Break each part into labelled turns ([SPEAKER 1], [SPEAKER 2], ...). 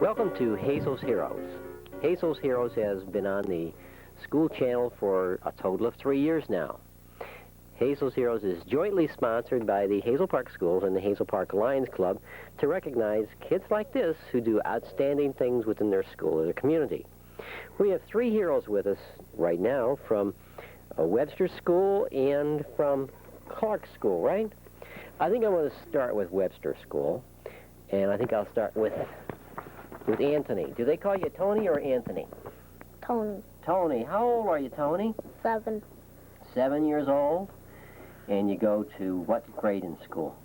[SPEAKER 1] Welcome to Hazel's Heroes. Hazel's Heroes has been on the school channel for a total of 3 years now. Hazel's Heroes is jointly sponsored by the Hazel Park Schools and the Hazel Park Lions Club to recognize kids like this who do outstanding things within their school or their community. We have 3 heroes with us right now from Webster School and from Clark School, right? I think I'm going to start with Webster School, and I think I'll start with Anthony. Do they call you Tony or Anthony?
[SPEAKER 2] Tony.
[SPEAKER 1] Tony. How old are you, Tony?
[SPEAKER 2] 7.
[SPEAKER 1] 7 years old. And you go to what grade in school?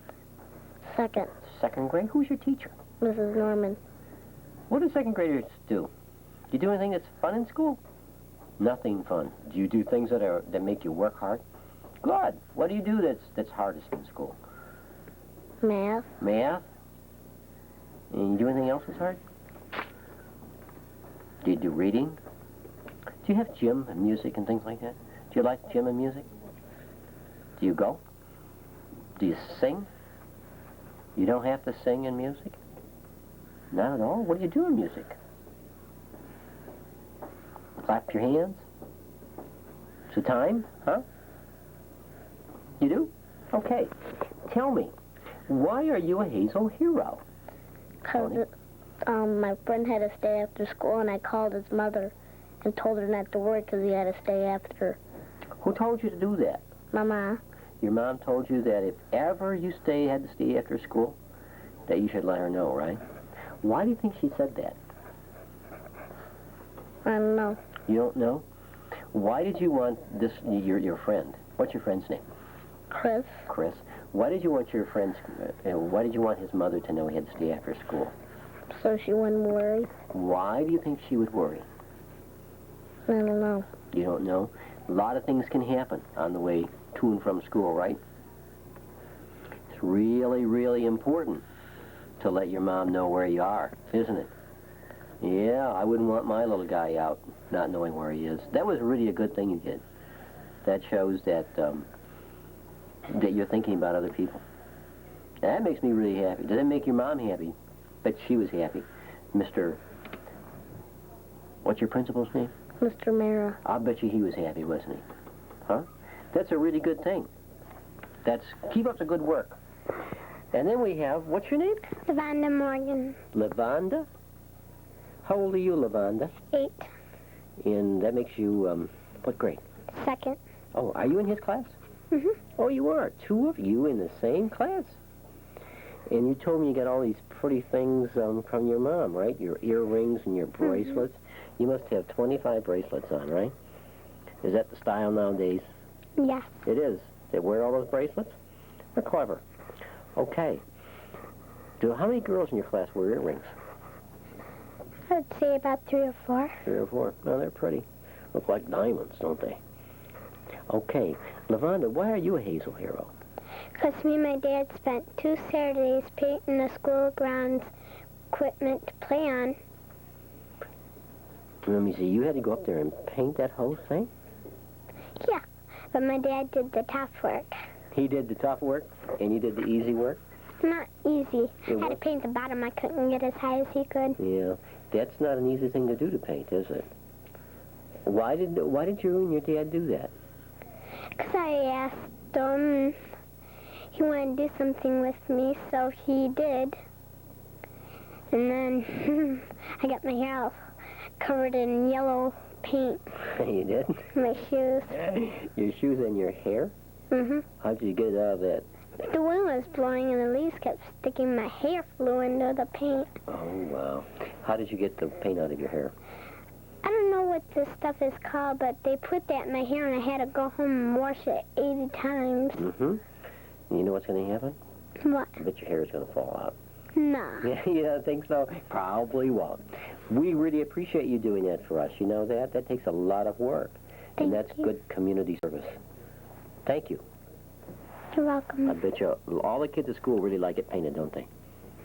[SPEAKER 2] 2nd.
[SPEAKER 1] 2nd grade? Who's your teacher?
[SPEAKER 2] Mrs. Norman.
[SPEAKER 1] What do 2nd graders do? Do you do anything that's fun in school? Nothing fun. Do you do things that make you work hard? Good. What do you do that's hardest in school?
[SPEAKER 2] Math.
[SPEAKER 1] Math? And you do anything else that's hard? Do you do reading? Do you have gym and music and things like that? Do you like gym and music? Do you go? Do you sing? You don't have to sing in music? Not at all? What do you do in music? Clap your hands? It's a time? Huh? You do? Okay. Tell me, why are you a Hazel hero?
[SPEAKER 2] Because my friend had to stay after school, and I called his mother and told her not to work because he had to stay after.
[SPEAKER 1] Who told you to do that?
[SPEAKER 2] Mama.
[SPEAKER 1] Your mom told you that if ever you had to stay after school, that you should let her know, right? Why do you think she said that?
[SPEAKER 2] I don't know.
[SPEAKER 1] You don't know? Why did you want your friend? What's your friend's name?
[SPEAKER 2] Chris.
[SPEAKER 1] Chris. Why did you want your friend's, why did you want his mother to know he had to stay after school?
[SPEAKER 2] So she wouldn't worry.
[SPEAKER 1] Why do you think she would worry?
[SPEAKER 2] I don't know.
[SPEAKER 1] You don't know? A lot of things can happen on the way to and from school, right? It's really, really important to let your mom know where you are, isn't it? Yeah, I wouldn't want my little guy out not knowing where he is. That was really a good thing you did. That shows that that you're thinking about other people. That makes me really happy. Does that make your mom happy? Bet she was happy. Mr. What's your principal's name?
[SPEAKER 2] Mr. Mara.
[SPEAKER 1] I'll bet you he was happy, wasn't he? Huh? That's a really good thing. Keep up the good work. And then we have, what's your name?
[SPEAKER 2] Lavanda Morgan.
[SPEAKER 1] Lavanda? How old are you, Lavanda?
[SPEAKER 2] 8.
[SPEAKER 1] And that makes you, what grade?
[SPEAKER 2] 2nd.
[SPEAKER 1] Oh, are you in his class?
[SPEAKER 2] Mm-hmm.
[SPEAKER 1] Oh, you are. 2 of you in the same class. And you told me you got all these pretty things from your mom, right? Your earrings and your bracelets. Mm-hmm. You must have 25 bracelets on, right? Is that the style nowadays?
[SPEAKER 2] Yes.
[SPEAKER 1] It is. They wear all those bracelets? They're clever. Okay. How many girls in your class wear earrings?
[SPEAKER 2] I would say about 3 or 4.
[SPEAKER 1] 3 or 4. No, they're pretty. Look like diamonds, don't they? Okay. Lavanda, why are you a Hazel hero?
[SPEAKER 2] Because me and my dad spent 2 Saturdays painting the school grounds equipment to play on.
[SPEAKER 1] Let me see. You had to go up there and paint that whole thing?
[SPEAKER 2] Yeah, but my dad did the tough work.
[SPEAKER 1] He did the tough work, and you did the easy work?
[SPEAKER 2] Not easy.
[SPEAKER 1] I
[SPEAKER 2] had to paint the bottom. I couldn't get as high as he could.
[SPEAKER 1] Yeah, that's not an easy thing to do to paint, is it? Why did you and your dad do that?
[SPEAKER 2] Because I asked him. He wanted to do something with me, so he did. And then I got my hair all covered in yellow paint.
[SPEAKER 1] You did?
[SPEAKER 2] My shoes.
[SPEAKER 1] Your shoes and your hair?
[SPEAKER 2] Mm-hmm.
[SPEAKER 1] How'd you get out of that?
[SPEAKER 2] The wind was blowing and the leaves kept sticking. My hair flew into the paint.
[SPEAKER 1] Oh, wow. How did you get the paint out of your hair?
[SPEAKER 2] I don't know what this stuff is called, but they put that in my hair and I had to go home and wash it 80 times.
[SPEAKER 1] Mm-hmm. You know what's going to happen?
[SPEAKER 2] What?
[SPEAKER 1] I bet your hair is going to fall out.
[SPEAKER 2] No.
[SPEAKER 1] Yeah, you don't think so? Probably won't. We really appreciate you doing that for us. You know that? That takes a lot of work.
[SPEAKER 2] Thank
[SPEAKER 1] and that's
[SPEAKER 2] you.
[SPEAKER 1] good community service. Thank you.
[SPEAKER 2] You're welcome.
[SPEAKER 1] I bet you all the kids at school really like it painted, don't they?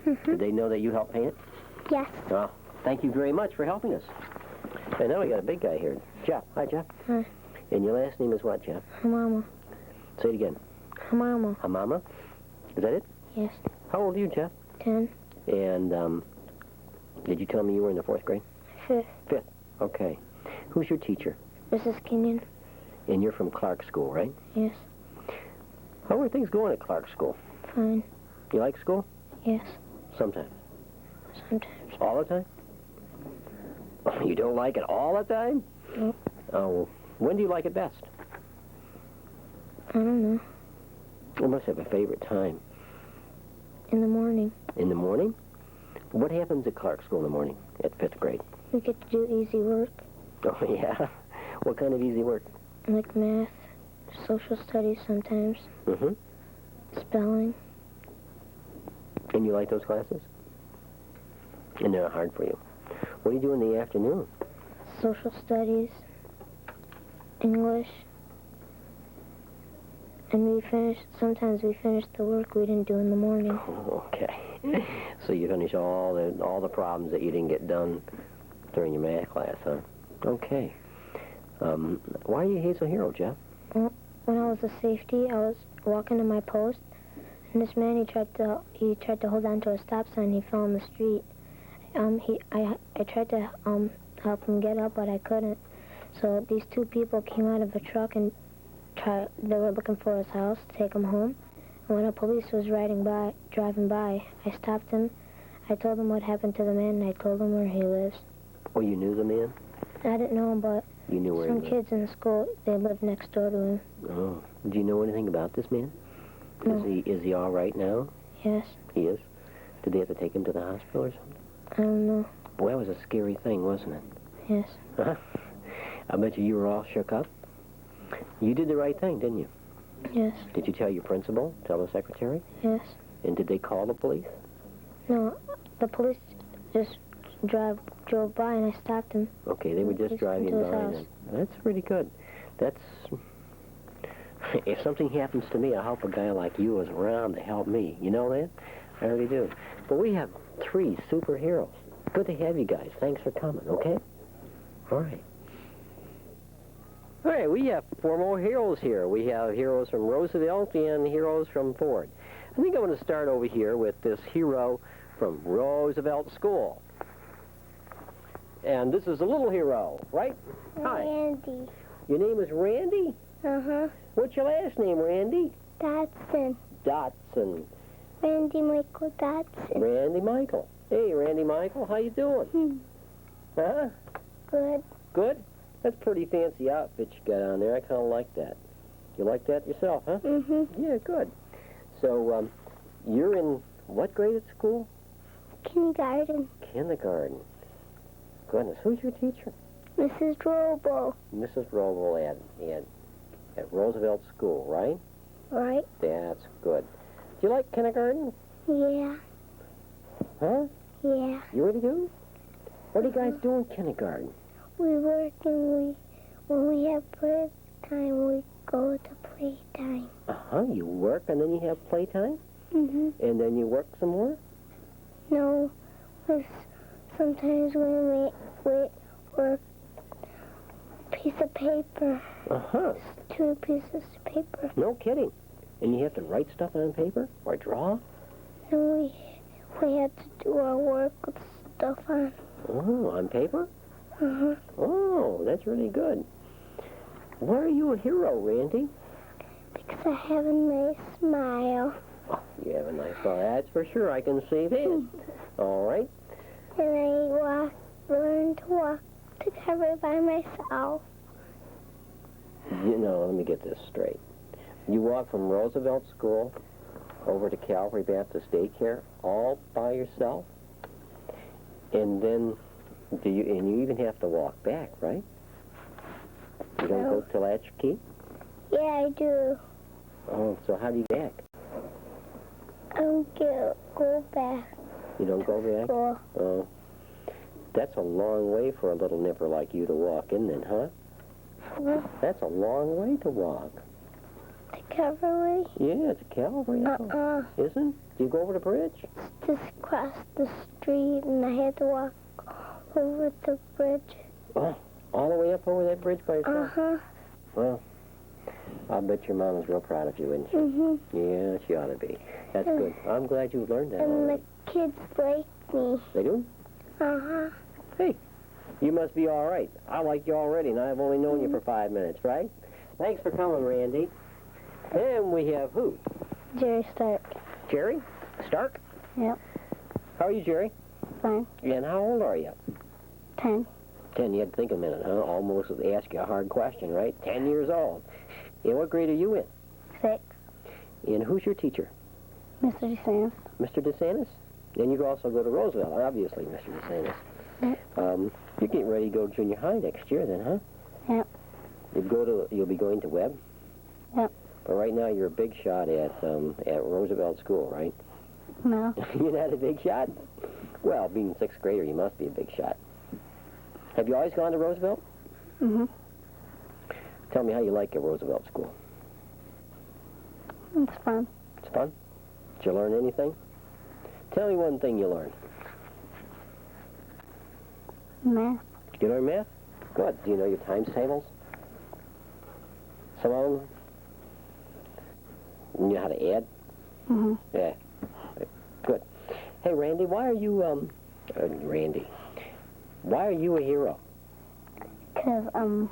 [SPEAKER 2] Mm-hmm.
[SPEAKER 1] Do they know that you help paint it?
[SPEAKER 2] Yes.
[SPEAKER 1] Oh, thank you very much for helping us. And now we got a big guy here. Jeff. Hi, Jeff.
[SPEAKER 2] Hi.
[SPEAKER 1] And your last name is what, Jeff?
[SPEAKER 2] Mama.
[SPEAKER 1] Say it again.
[SPEAKER 2] Mama.
[SPEAKER 1] Hamama? Is that it?
[SPEAKER 2] Yes.
[SPEAKER 1] How old are you, Jeff?
[SPEAKER 2] 10.
[SPEAKER 1] And Did you tell me you were in the 4th grade?
[SPEAKER 2] 5th.
[SPEAKER 1] 5th. Okay. Who's your teacher?
[SPEAKER 2] Mrs. Kenyon.
[SPEAKER 1] And you're from Clark School, right?
[SPEAKER 2] Yes.
[SPEAKER 1] How are things going at Clark School?
[SPEAKER 2] Fine.
[SPEAKER 1] You like school?
[SPEAKER 2] Yes.
[SPEAKER 1] Sometimes.
[SPEAKER 2] Sometimes.
[SPEAKER 1] All the time? Oh, you don't like it all the time?
[SPEAKER 2] Nope.
[SPEAKER 1] Oh, when do you like it best?
[SPEAKER 2] I don't know.
[SPEAKER 1] You must have a favorite time.
[SPEAKER 2] In the morning.
[SPEAKER 1] In the morning? What happens at Clark School in the morning at 5th grade?
[SPEAKER 2] We get to do easy work,
[SPEAKER 1] Oh, yeah? What kind of easy work?
[SPEAKER 2] like math, social studies sometimes,
[SPEAKER 1] Mm-hmm.
[SPEAKER 2] spelling.
[SPEAKER 1] And you like those classes? And they're hard for you. What do you do in the afternoon?
[SPEAKER 2] Social studies, English, and sometimes we finish the work we didn't do in the morning.
[SPEAKER 1] Oh, okay. So you finish all the problems that you didn't get done during your math class, huh? Okay. Why are you Hazel Hero, Jeff?
[SPEAKER 2] Well, when I was a safety, I was walking to my post, and this man, he tried to hold on to a stop sign. He fell in the street. I tried to help him get up, but I couldn't. So these two people came out of a truck and they were looking for his house to take him home. And when a police was driving by, I stopped him. I told him what happened to the man, and I told him where he lives.
[SPEAKER 1] Oh, you knew the man?
[SPEAKER 2] I didn't know him, but
[SPEAKER 1] You knew where
[SPEAKER 2] some
[SPEAKER 1] he lived?
[SPEAKER 2] kids in the school, they lived next door to him.
[SPEAKER 1] Oh. Do you know anything about this man?
[SPEAKER 2] No.
[SPEAKER 1] Is he all right now?
[SPEAKER 2] Yes.
[SPEAKER 1] He is? Did they have to take him to the hospital or something?
[SPEAKER 2] I don't know.
[SPEAKER 1] Boy, that was a scary thing, wasn't it?
[SPEAKER 2] Yes.
[SPEAKER 1] Huh? I bet you were all shook up. You did the right thing, didn't you?
[SPEAKER 2] Yes.
[SPEAKER 1] Did you tell your principal? Tell the secretary?
[SPEAKER 2] Yes.
[SPEAKER 1] And did they call the police?
[SPEAKER 2] No, the police just drove by and I stopped him.
[SPEAKER 1] Okay, they were just
[SPEAKER 2] Police
[SPEAKER 1] driving
[SPEAKER 2] into his
[SPEAKER 1] by
[SPEAKER 2] house.
[SPEAKER 1] then. That's pretty good. That's... If something happens to me, I hope a guy like you is around to help me. You know that? I really do. But we have 3 superheroes. Good to have you guys. Thanks for coming, okay? All right. All right, we have 4 more heroes here. We have heroes from Roosevelt and heroes from Ford. I think I'm going to start over here with this hero from Roosevelt School. And this is a little hero, right? Hi.
[SPEAKER 2] Randy.
[SPEAKER 1] Your name is Randy?
[SPEAKER 2] Uh-huh.
[SPEAKER 1] What's your last name, Randy?
[SPEAKER 2] Dotson.
[SPEAKER 1] Dotson.
[SPEAKER 2] Randy Michael Dotson.
[SPEAKER 1] Randy Michael. Hey, Randy Michael, how you doing? Huh?
[SPEAKER 2] Good.
[SPEAKER 1] Good? That's a pretty fancy outfit you got on there. I kind of like that. You like that yourself, huh?
[SPEAKER 2] Mm-hmm.
[SPEAKER 1] Yeah, good. So, you're in what grade at school?
[SPEAKER 2] Kindergarten.
[SPEAKER 1] Kindergarten. Goodness, who's your teacher?
[SPEAKER 2] Mrs. Robo.
[SPEAKER 1] Mrs. Roble at Roosevelt School, right?
[SPEAKER 2] Right?
[SPEAKER 1] That's good. Do you like kindergarten?
[SPEAKER 2] Yeah.
[SPEAKER 1] Huh?
[SPEAKER 2] Yeah.
[SPEAKER 1] You really do? What do you guys do in kindergarten?
[SPEAKER 2] We work and when we have break time, we go to playtime.
[SPEAKER 1] Uh-huh, you work and then you have playtime?
[SPEAKER 2] Mm-hmm.
[SPEAKER 1] And then you work some more?
[SPEAKER 2] No, sometimes when we work piece of paper,
[SPEAKER 1] Uh-huh.
[SPEAKER 2] 2 pieces of paper.
[SPEAKER 1] No kidding. And you have to write stuff on paper or draw?
[SPEAKER 2] And we had to do our work with stuff on.
[SPEAKER 1] Oh, on paper?
[SPEAKER 2] Uh-huh.
[SPEAKER 1] Oh, that's really good. Why are you a hero, Randy?
[SPEAKER 2] Because I have a nice smile.
[SPEAKER 1] Oh, you have a nice smile. That's for sure. I can see that. All right.
[SPEAKER 2] And I learned to walk together by myself.
[SPEAKER 1] You know, let me get this straight. You walk from Roosevelt School over to Calvary Baptist Daycare all by yourself? And then you even have to walk back, right? You don't go to Latchkey?
[SPEAKER 2] Yeah, I do.
[SPEAKER 1] Oh, so how do you get back?
[SPEAKER 2] I don't go back.
[SPEAKER 1] You don't go back?
[SPEAKER 2] School.
[SPEAKER 1] Oh. That's a long way for a little nipper like you to walk, isn't it, huh? That's a long way to walk.
[SPEAKER 2] To Calvary?
[SPEAKER 1] Yeah, it's a Calvary. Isn't? Do you go over the bridge?
[SPEAKER 2] Just cross the street, and I had to walk over the bridge.
[SPEAKER 1] Oh, all the way up over that bridge by yourself?
[SPEAKER 2] Uh-huh.
[SPEAKER 1] Well, I bet your mom is real proud of you, isn't she?
[SPEAKER 2] Mm-hmm.
[SPEAKER 1] Yeah, she ought to be. That's good. I'm glad you learned that
[SPEAKER 2] And
[SPEAKER 1] already.
[SPEAKER 2] the kids like me.
[SPEAKER 1] They do?
[SPEAKER 2] Uh-huh.
[SPEAKER 1] Hey, you must be all right. I like you already, and I've only known you for 5 minutes, right? Thanks for coming, Randy. And we have who?
[SPEAKER 2] Jerry Stark.
[SPEAKER 1] Jerry Stark?
[SPEAKER 2] Yep.
[SPEAKER 1] How are you, Jerry?
[SPEAKER 2] Fine.
[SPEAKER 1] And how old are you?
[SPEAKER 2] 10.
[SPEAKER 1] 10. You had to think a minute, huh? Almost ask you a hard question, right? 10 years old. And what grade are you in?
[SPEAKER 2] 6.
[SPEAKER 1] And who's your teacher?
[SPEAKER 2] Mr. DeSantis.
[SPEAKER 1] Mr. DeSantis? And you also go to Roosevelt, obviously, Mr. DeSantis.
[SPEAKER 2] Yep.
[SPEAKER 1] You're getting ready to go to junior high next year, then, huh?
[SPEAKER 2] Yep.
[SPEAKER 1] You'll be going to Webb?
[SPEAKER 2] Yep.
[SPEAKER 1] But right now you're a big shot at Roosevelt School, right?
[SPEAKER 2] No.
[SPEAKER 1] You're not a big shot? Well, being 6th grader, you must be a big shot. Have you always gone to Roosevelt?
[SPEAKER 2] Mm-hmm.
[SPEAKER 1] Tell me how you like at Roosevelt School.
[SPEAKER 2] It's fun.
[SPEAKER 1] It's fun? Did you learn anything? Tell me one thing you learned.
[SPEAKER 2] Math.
[SPEAKER 1] You learn math? Good. Do you know your times tables? Some of them? You know how to add?
[SPEAKER 2] Mm-hmm.
[SPEAKER 1] Yeah. Good. Hey, Randy, why are you, Randy, why are you a hero?
[SPEAKER 2] Because I'm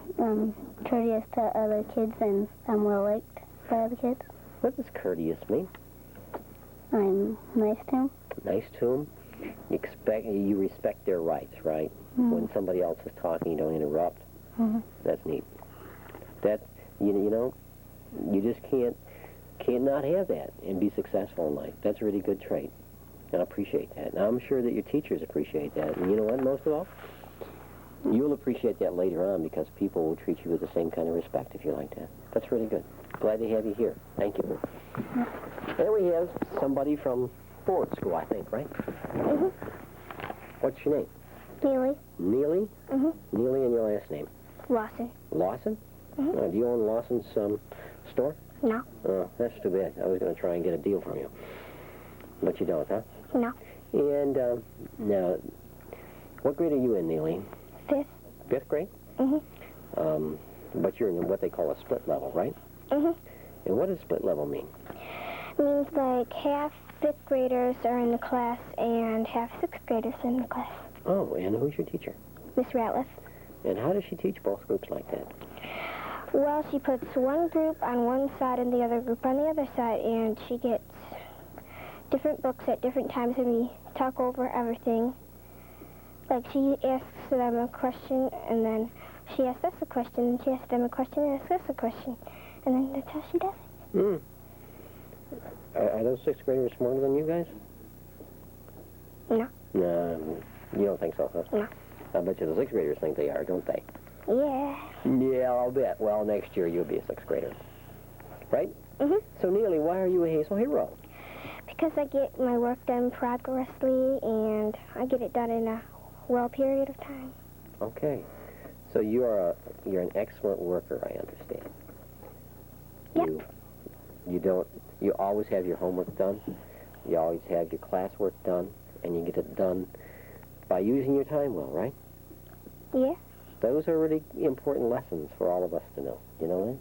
[SPEAKER 2] courteous to other kids and I'm well liked by other kids.
[SPEAKER 1] What does courteous mean?
[SPEAKER 2] I'm nice to them.
[SPEAKER 1] Nice to them? You respect their rights, right?
[SPEAKER 2] Mm-hmm.
[SPEAKER 1] When somebody else is talking, you don't interrupt.
[SPEAKER 2] Mm-hmm.
[SPEAKER 1] That's neat. That, you know, you just can't not have that and be successful in life. That's a really good trait. And I appreciate that. And I'm sure that your teachers appreciate that. And you know what, most of all? You'll appreciate that later on because people will treat you with the same kind of respect if you like that. That's really good. Glad to have you here. Thank you. There we have somebody from Ford School, I think, right?
[SPEAKER 2] Mm-hmm.
[SPEAKER 1] What's your name?
[SPEAKER 2] Neely.
[SPEAKER 1] Neely?
[SPEAKER 2] Mm-hmm.
[SPEAKER 1] Neely, and your last name?
[SPEAKER 2] Lawson.
[SPEAKER 1] Lawson?
[SPEAKER 2] Mm-hmm.
[SPEAKER 1] Do you own Lawson's store?
[SPEAKER 2] No.
[SPEAKER 1] Oh, that's too bad. I was going to try and get a deal from you. But you don't, huh?
[SPEAKER 2] No.
[SPEAKER 1] And now, what grade are you in, Neely?
[SPEAKER 2] 5th.
[SPEAKER 1] 5th grade?
[SPEAKER 2] Mm-hmm.
[SPEAKER 1] But you're in what they call a split level, right?
[SPEAKER 2] Mm-hmm.
[SPEAKER 1] And what does split level mean?
[SPEAKER 2] Means like half 5th graders are in the class and half 6th graders are in the class.
[SPEAKER 1] Oh, and who's your teacher?
[SPEAKER 2] Miss Ratliff.
[SPEAKER 1] And how does she teach both groups like that?
[SPEAKER 2] Well, she puts one group on one side and the other group on the other side, and she gets different books at different times, and we talk over everything. Like, she asks them a question, and then she asks us a question, and she asks them a question, and asks us a question. And then that's how she does it.
[SPEAKER 1] Hmm. Are those 6th graders smarter than you guys?
[SPEAKER 2] No.
[SPEAKER 1] No, you don't think so, huh?
[SPEAKER 2] No.
[SPEAKER 1] I bet you the 6th graders think they are, don't they?
[SPEAKER 2] Yeah.
[SPEAKER 1] Yeah, I'll bet. Well, next year you'll be a 6th grader. Right?
[SPEAKER 2] Mm-hmm.
[SPEAKER 1] So, Neely, why are you a Hazel hero?
[SPEAKER 2] Because I get my work done progressively, and I get it done in a well period of time.
[SPEAKER 1] Okay. So you're an excellent worker, I understand.
[SPEAKER 2] Yep.
[SPEAKER 1] You always have your homework done. You always have your classwork done, and you get it done by using your time well, right?
[SPEAKER 2] Yeah.
[SPEAKER 1] Those are really important lessons for all of us to know. You know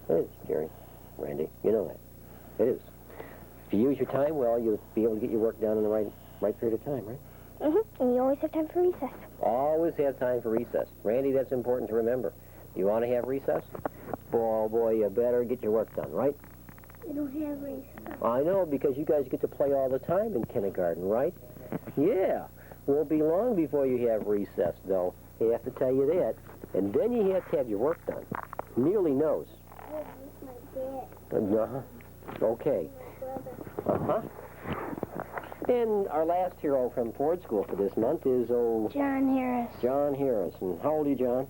[SPEAKER 1] that? It is, Jerry, Randy. You know that. It is. If you use your time well, you'll be able to get your work done in the right period of time, right?
[SPEAKER 2] Mm-hmm. And you always have time for recess.
[SPEAKER 1] Always have time for recess. Randy, that's important to remember. You want to have recess? Boy, you better get your work done, right?
[SPEAKER 2] You don't have recess.
[SPEAKER 1] I know, because you guys get to play all the time in kindergarten, right? Yeah. Won't be long before you have recess, though. I have to tell you that. And then you have to have your work done. Neely knows. Uh-huh. Okay. Uh-huh. And our last hero from Ford School for this month is
[SPEAKER 2] John Harris.
[SPEAKER 1] John Harris. And how old are you, John?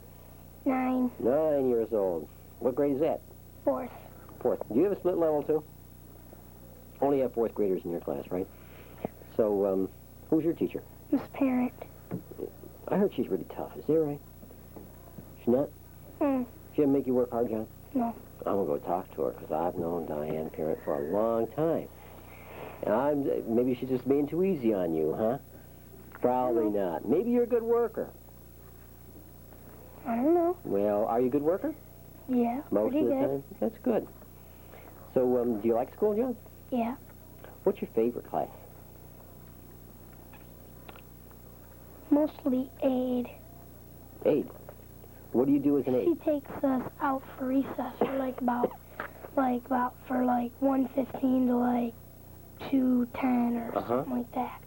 [SPEAKER 2] 9.
[SPEAKER 1] 9 years old. What grade is that?
[SPEAKER 2] 4th.
[SPEAKER 1] 4th. Do you have a split level, too? Only have 4th graders in your class, right? So, who's your teacher?
[SPEAKER 2] Miss Parent.
[SPEAKER 1] I heard she's really tough. Is that right? She's not? She didn't make you work hard, John?
[SPEAKER 2] No.
[SPEAKER 1] I'm going to go talk to her, because I've known Diane Parent for a long time. And maybe she's just being too easy on you, huh? Probably not. Maybe you're a good worker.
[SPEAKER 2] I don't know.
[SPEAKER 1] Well, are you a good worker?
[SPEAKER 2] Yeah,
[SPEAKER 1] Most
[SPEAKER 2] pretty
[SPEAKER 1] of the
[SPEAKER 2] good.
[SPEAKER 1] time? That's good. So, do you like school, John?
[SPEAKER 2] Yeah.
[SPEAKER 1] What's your favorite class?
[SPEAKER 2] Mostly aid.
[SPEAKER 1] Aid. What do you do as an
[SPEAKER 2] She
[SPEAKER 1] aide?
[SPEAKER 2] takes us out for recess for like about 1:15 to like 2:10 or something like that.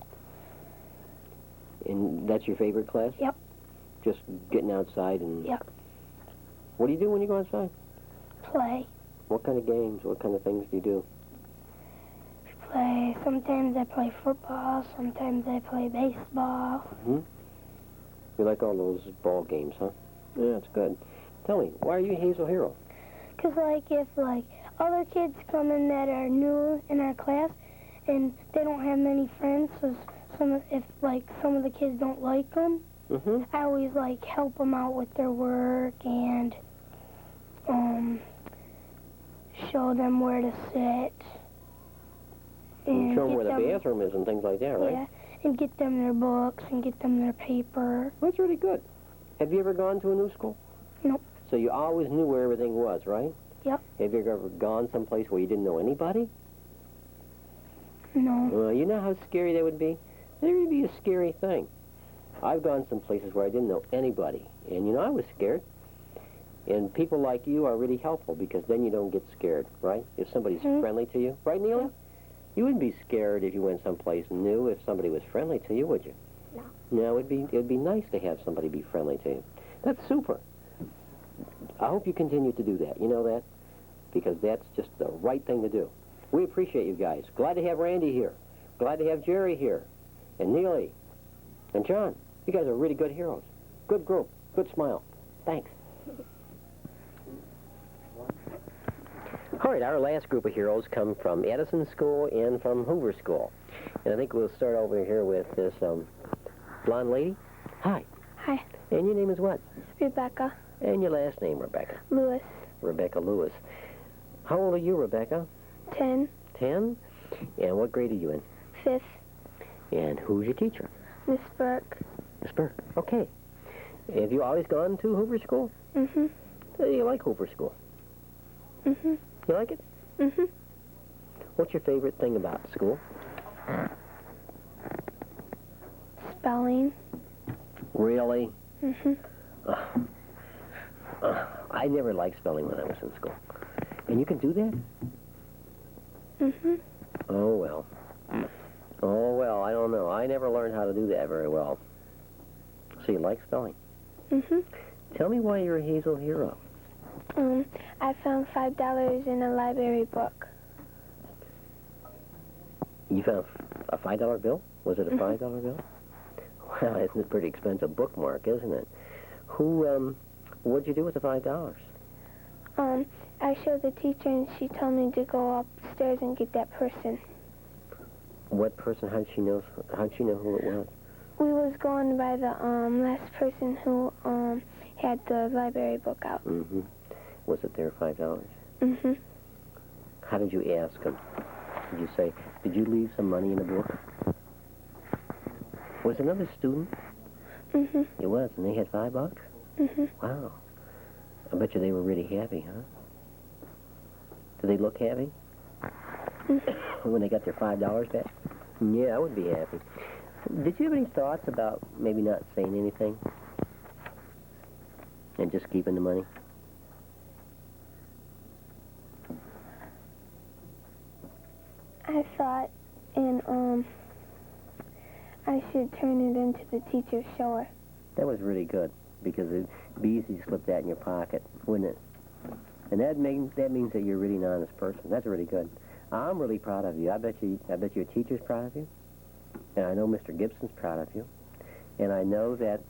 [SPEAKER 1] And that's your favorite class?
[SPEAKER 2] Yep.
[SPEAKER 1] Just getting outside and...
[SPEAKER 2] Yep.
[SPEAKER 1] What do you do when you go outside?
[SPEAKER 2] Play.
[SPEAKER 1] What kind of games, what kind of things do you do?
[SPEAKER 2] Play. Sometimes I play football. Sometimes I play baseball.
[SPEAKER 1] Mm-hmm. You like all those ball games, huh? Yeah, that's good. Tell me, why are you Hazel Hero?
[SPEAKER 2] Because, if, other kids come in that are new in our class and they don't have many friends, so some of the kids don't like them,
[SPEAKER 1] Mm-hmm.
[SPEAKER 2] I always, help them out with their work and, show them where to sit.
[SPEAKER 1] And show them where the
[SPEAKER 2] get them-
[SPEAKER 1] bathroom is and things like that, right?
[SPEAKER 2] Yeah, and get them their books and get them their paper.
[SPEAKER 1] That's really good. Have you ever gone to a new school?
[SPEAKER 2] Nope.
[SPEAKER 1] So you always knew where everything was, right?
[SPEAKER 2] Yep.
[SPEAKER 1] Have you ever gone someplace where you didn't know anybody?
[SPEAKER 2] No.
[SPEAKER 1] Well, you know how scary that would be? That would be a scary thing. I've gone some places where I didn't know anybody, and, I was scared. And people like you are really helpful because then you don't get scared, right? If somebody's friendly to you. Right, Neely?
[SPEAKER 2] Yep.
[SPEAKER 1] You wouldn't be scared if you went someplace new if somebody was friendly to you, would you?
[SPEAKER 2] No.
[SPEAKER 1] No, it'd be nice to have somebody be friendly to you. That's super. I hope you continue to do that. You know that? Because that's just the right thing to do. We appreciate you guys. Glad to have Randy here. Glad to have Jerry here. And Neely. And John. You guys are really good heroes. Good group. Good smile. Thanks. All right, our last group of heroes come from Edison School and from Hoover School. And I think we'll start over here with this blonde lady. Hi.
[SPEAKER 2] Hi.
[SPEAKER 1] And your name is what?
[SPEAKER 2] Rebecca.
[SPEAKER 1] And your last name, Rebecca.
[SPEAKER 2] Lewis.
[SPEAKER 1] Rebecca Lewis. How old are you, Rebecca?
[SPEAKER 2] 10.
[SPEAKER 1] 10? And what grade are you in?
[SPEAKER 2] 5th.
[SPEAKER 1] And who's your teacher?
[SPEAKER 2] Miss Burke.
[SPEAKER 1] Miss Burke. Okay. Have you always gone to Hoover School?
[SPEAKER 2] Mm-hmm.
[SPEAKER 1] Do you like Hoover School?
[SPEAKER 2] Mm-hmm.
[SPEAKER 1] You like it?
[SPEAKER 2] Mm-hmm.
[SPEAKER 1] What's your favorite thing about school?
[SPEAKER 2] Spelling.
[SPEAKER 1] Really?
[SPEAKER 2] Mm-hmm.
[SPEAKER 1] I never liked spelling when I was in school. And you can do that?
[SPEAKER 2] Mm-hmm.
[SPEAKER 1] Oh, well. Oh, well, I don't know. I never learned how to do that very well. So you like spelling?
[SPEAKER 2] Mm-hmm.
[SPEAKER 1] Tell me why you're a Hazel hero.
[SPEAKER 2] I found $5 in a library book.
[SPEAKER 1] You found a $5 bill? Was it a $5 bill? Well, it's a pretty expensive bookmark, isn't it? What'd you do with the $5?
[SPEAKER 2] I showed the teacher and she told me to go upstairs and get that person.
[SPEAKER 1] What person? How'd she know who it was?
[SPEAKER 2] We was going by the last person who had the library book out.
[SPEAKER 1] Mm-hmm. Was it their $5?
[SPEAKER 2] Mm-hmm.
[SPEAKER 1] How did you ask him? Did you say, did you leave some money in the book? Was it another student?
[SPEAKER 2] Mm-hmm.
[SPEAKER 1] It was, and they had $5?
[SPEAKER 2] Mm-hmm.
[SPEAKER 1] Wow. I bet you they were really happy, huh? Did they look happy?
[SPEAKER 2] Mm-hmm.
[SPEAKER 1] When they got their $5 back? Yeah, I would be happy. Did you have any thoughts about maybe not saying anything? And just keeping the money?
[SPEAKER 2] I thought, I should turn it into the teacher's shower.
[SPEAKER 1] That was really good, because it'd be easy to slip that in your pocket, wouldn't it? And that means that you're really an honest person. That's really good. I'm really proud of you. I bet your teacher's proud of you. And I know Mr. Gibson's proud of you. And I know that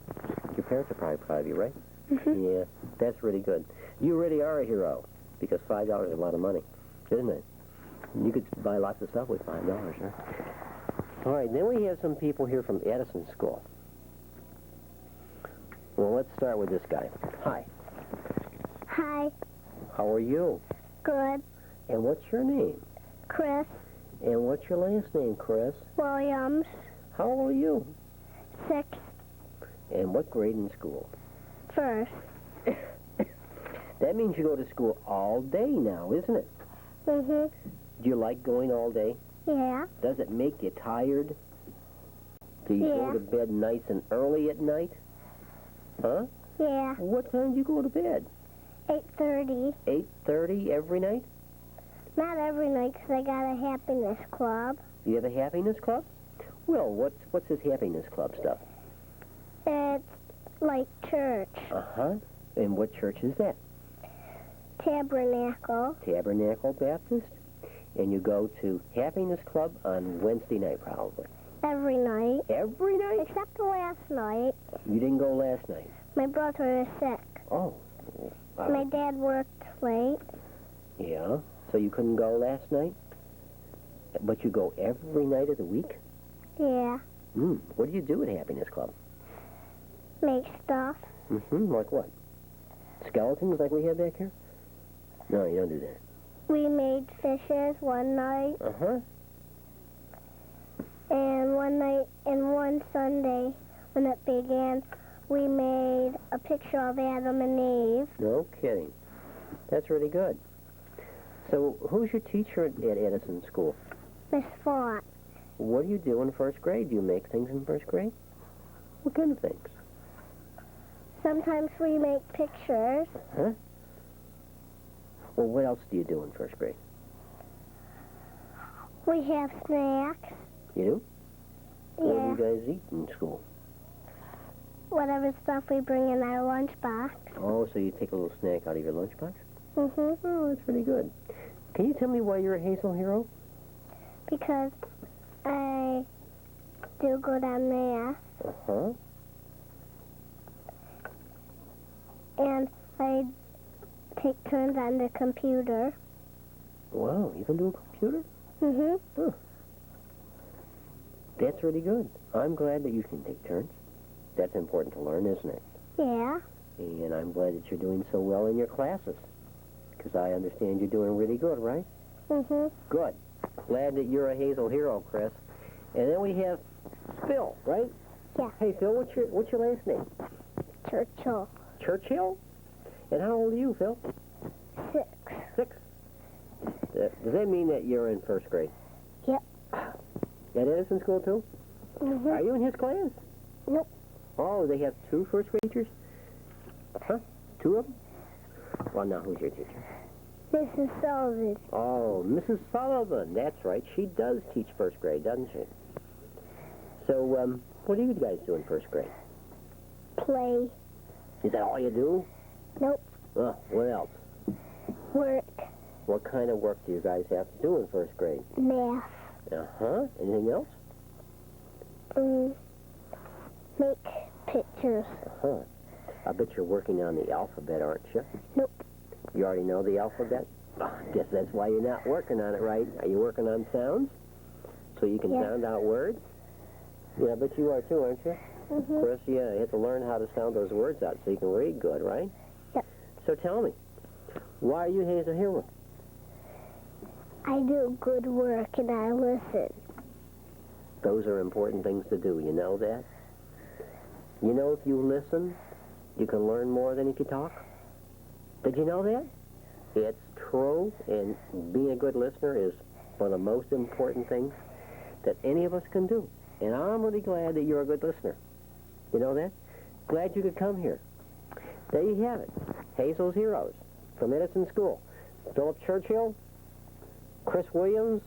[SPEAKER 1] your parents are probably proud of you, right?
[SPEAKER 2] Mm-hmm.
[SPEAKER 1] Yeah, that's really good. You really are a hero, because $5 is a lot of money, isn't it? You could buy lots of stuff with $5, huh? All right, then we have some people here from Edison School. Well, let's start with this guy. Hi.
[SPEAKER 2] Hi.
[SPEAKER 1] How are you?
[SPEAKER 2] Good.
[SPEAKER 1] And what's your name?
[SPEAKER 2] Chris
[SPEAKER 1] And what's your last name, Chris?
[SPEAKER 2] Williams.
[SPEAKER 1] How old are you?
[SPEAKER 2] 6.
[SPEAKER 1] And what grade in school?
[SPEAKER 2] 1st.
[SPEAKER 1] That means you go to school all day now, isn't it?
[SPEAKER 2] Mm-hmm.
[SPEAKER 1] Do you like going all day?
[SPEAKER 2] Yeah.
[SPEAKER 1] Does it make you tired? Do you go
[SPEAKER 2] Yeah.
[SPEAKER 1] to bed nice and early at night? Huh?
[SPEAKER 2] Yeah,
[SPEAKER 1] What time do you go to bed?
[SPEAKER 2] 8:30.
[SPEAKER 1] 8:30 every night?
[SPEAKER 2] Not every night, 'cause I got a happiness club.
[SPEAKER 1] You have a happiness club? Well, what's this happiness club stuff?
[SPEAKER 2] It's like church.
[SPEAKER 1] Uh-huh. And what church is that?
[SPEAKER 2] Tabernacle.
[SPEAKER 1] Tabernacle Baptist? And you go to happiness club on Wednesday night, probably.
[SPEAKER 2] Every night.
[SPEAKER 1] Every night?
[SPEAKER 2] Except the last night.
[SPEAKER 1] You didn't go last night.
[SPEAKER 2] My brother is sick.
[SPEAKER 1] Oh.
[SPEAKER 2] My dad worked late.
[SPEAKER 1] Yeah. So you couldn't go last night? But you go every night of the week?
[SPEAKER 2] Yeah.
[SPEAKER 1] What do you do at Happiness Club?
[SPEAKER 2] Make stuff.
[SPEAKER 1] Like what? Skeletons like we have back here? No, you don't do that.
[SPEAKER 2] We made fishes one night,
[SPEAKER 1] Uh-huh.
[SPEAKER 2] and one Sunday when it began, we made a picture of Adam and Eve.
[SPEAKER 1] No kidding. That's really good. So who's your teacher at Edison School?
[SPEAKER 2] Miss Font.
[SPEAKER 1] What do you do in first grade? Do you make things in first grade? What kind of things?
[SPEAKER 2] Sometimes we make pictures.
[SPEAKER 1] Huh? Well, what else do you do in first grade?
[SPEAKER 2] We have snacks.
[SPEAKER 1] You do? What
[SPEAKER 2] Yeah.
[SPEAKER 1] do you guys eat in school?
[SPEAKER 2] Whatever stuff we bring in our lunchbox.
[SPEAKER 1] Oh, so you take a little snack out of your lunchbox?
[SPEAKER 2] Mhm.
[SPEAKER 1] Oh, that's pretty good. Can you tell me why you're a Hazel hero?
[SPEAKER 2] Because I do good on math,
[SPEAKER 1] Uh-huh.
[SPEAKER 2] and I take turns on the computer.
[SPEAKER 1] Wow, you can do a computer?
[SPEAKER 2] Mhm.
[SPEAKER 1] Huh. That's really good. I'm glad that you can take turns. That's important to learn, isn't it?
[SPEAKER 2] Yeah.
[SPEAKER 1] And I'm glad that you're doing so well in your classes. Because I understand you're doing really good, right?
[SPEAKER 2] Mhm.
[SPEAKER 1] Good. Glad that you're a Hazel hero, Chris. And then we have Phil, right?
[SPEAKER 2] Yeah.
[SPEAKER 1] Hey, Phil, what's your last name?
[SPEAKER 2] Churchill.
[SPEAKER 1] Churchill? And how old are you, Phil?
[SPEAKER 2] 6.
[SPEAKER 1] 6. Does that mean that you're in first grade?
[SPEAKER 2] Yep.
[SPEAKER 1] At Edison School, too?
[SPEAKER 2] Mhm.
[SPEAKER 1] Are you in his class?
[SPEAKER 2] Nope.
[SPEAKER 1] Oh, they have 2 first grade teachers? Huh? 2 of them? Well, now, who's your teacher?
[SPEAKER 2] Mrs. Sullivan.
[SPEAKER 1] Oh, Mrs. Sullivan. That's right. She does teach first grade, doesn't she? So, what do you guys do in first grade?
[SPEAKER 2] Play.
[SPEAKER 1] Is that all you do?
[SPEAKER 2] Nope.
[SPEAKER 1] What else?
[SPEAKER 2] Work.
[SPEAKER 1] What kind of work do you guys have to do in first grade?
[SPEAKER 2] Math.
[SPEAKER 1] Uh-huh. Anything else?
[SPEAKER 2] Make pictures.
[SPEAKER 1] Uh-huh. I bet you're working on the alphabet, aren't you?
[SPEAKER 2] Nope.
[SPEAKER 1] You already know the alphabet? Guess that's why you're not working on it right. Are you working on sounds? So you can
[SPEAKER 2] Yeah.
[SPEAKER 1] sound out words? Yeah, I bet you are too, aren't you?
[SPEAKER 2] Mhm.
[SPEAKER 1] Of course, yeah, you have to learn how to sound those words out so you can read good, right?
[SPEAKER 2] Yep.
[SPEAKER 1] So tell me, why are you Hazel hero?
[SPEAKER 2] I do good work and I listen.
[SPEAKER 1] Those are important things to do, you know that? You know if you listen, you can learn more than if you talk? Did you know that? It's true, and being a good listener is one of the most important things that any of us can do. And I'm really glad that you're a good listener. You know that? Glad you could come here. There you have it. Hazel's Heroes from Edison School. Philip Churchill, Chris Williams,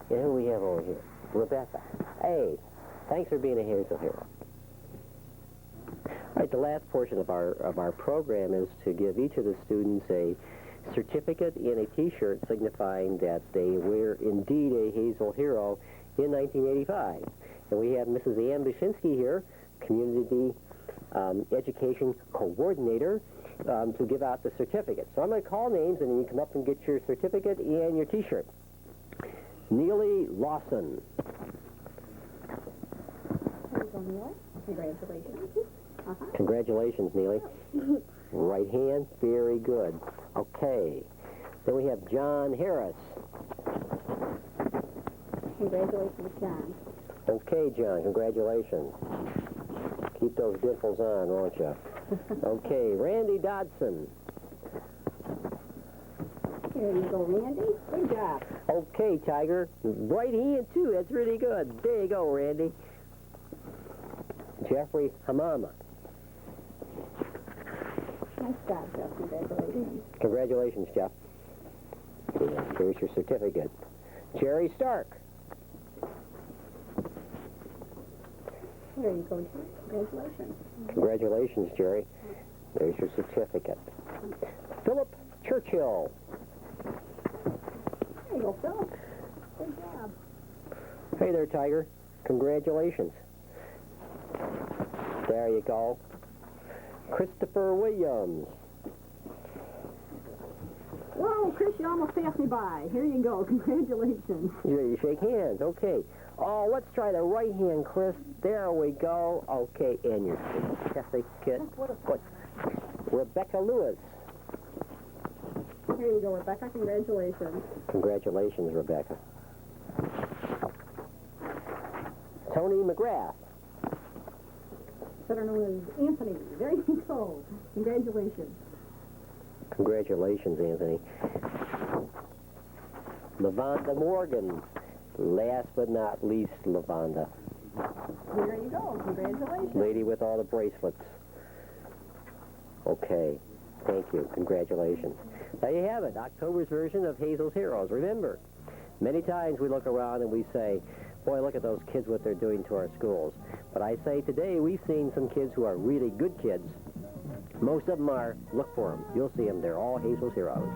[SPEAKER 1] and who we have over here? Rebecca. Hey, thanks for being a Hazel hero. All right, the last portion of our program is to give each of the students a certificate and a T-shirt signifying that they were indeed a Hazel hero in 1985. And we have Mrs. Ann Bushinsky here, Community Education Coordinator, to give out the certificate. So I'm going to call names, and then you come up and get your certificate and your T-shirt. Neely Lawson.
[SPEAKER 3] Congratulations.
[SPEAKER 1] Congratulations, Neely. Right hand, very good. Okay. Then we have John Harris.
[SPEAKER 3] Congratulations, John.
[SPEAKER 1] Okay, John, congratulations. Keep those dimples on, won't you? Okay, Randy Dodson.
[SPEAKER 3] Here you go, Randy. Good job.
[SPEAKER 1] Okay, Tiger. Right hand, too. That's really good. There you go, Randy. Jeffrey Hamama.
[SPEAKER 3] Nice job, Jeff. Congratulations.
[SPEAKER 1] Congratulations, Jeff. Here's your certificate. Jerry Stark.
[SPEAKER 3] There you go, Jerry. Congratulations.
[SPEAKER 1] Congratulations, Jerry. There's your certificate. Philip Churchill.
[SPEAKER 3] There you go, Phil. Good job.
[SPEAKER 1] Hey there, Tiger. Congratulations. There you go. Christopher Williams.
[SPEAKER 3] Whoa, Chris, you almost passed me by. Here you go. Congratulations.
[SPEAKER 1] You shake hands. Okay. Oh, let's try the right hand, Chris. There we go. Okay, and your certificate. Good. Rebecca Lewis.
[SPEAKER 3] Here you go, Rebecca. Congratulations.
[SPEAKER 1] Congratulations, Rebecca. Tony McGrath.
[SPEAKER 3] Better known as Anthony. There you go. Congratulations.
[SPEAKER 1] Congratulations, Anthony. Lavonda Morgan. Last but not least, Lavonda.
[SPEAKER 3] There you go. Congratulations.
[SPEAKER 1] Lady with all the bracelets. Okay. Thank you. Congratulations. There you have it. October's version of Hazel's Heroes. Remember, many times we look around and we say, boy, look at those kids, what they're doing to our schools. But I say today we've seen some kids who are really good kids. Most of them are. Look for them. You'll see them. They're all Hazel's Heroes.